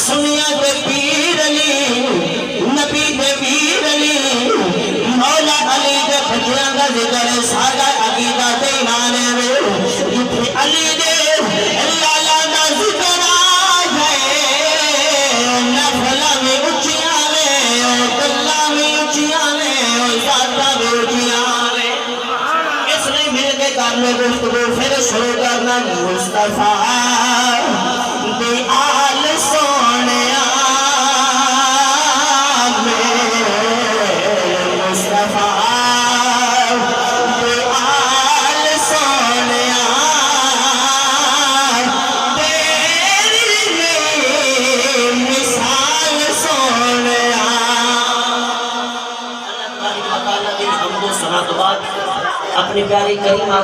सुनिया के पीर अली नबी दे वीर अली मौला अली दे बच्चियां दा जिक्र सारा अकीदा ते ईमान है जिथे अली दे लाला दा जिक्र है नफला में उचियां ने और गल्ला में उचियां ने और ज़ाता में उचियां ने इसलिए मिल के करने गुफ्तगू फिर शुरू करना मुस्तफा दे आल सोने मुस्तफा दे आल सोने तेरी मिसाल सोने अपनी प्यारी करीमा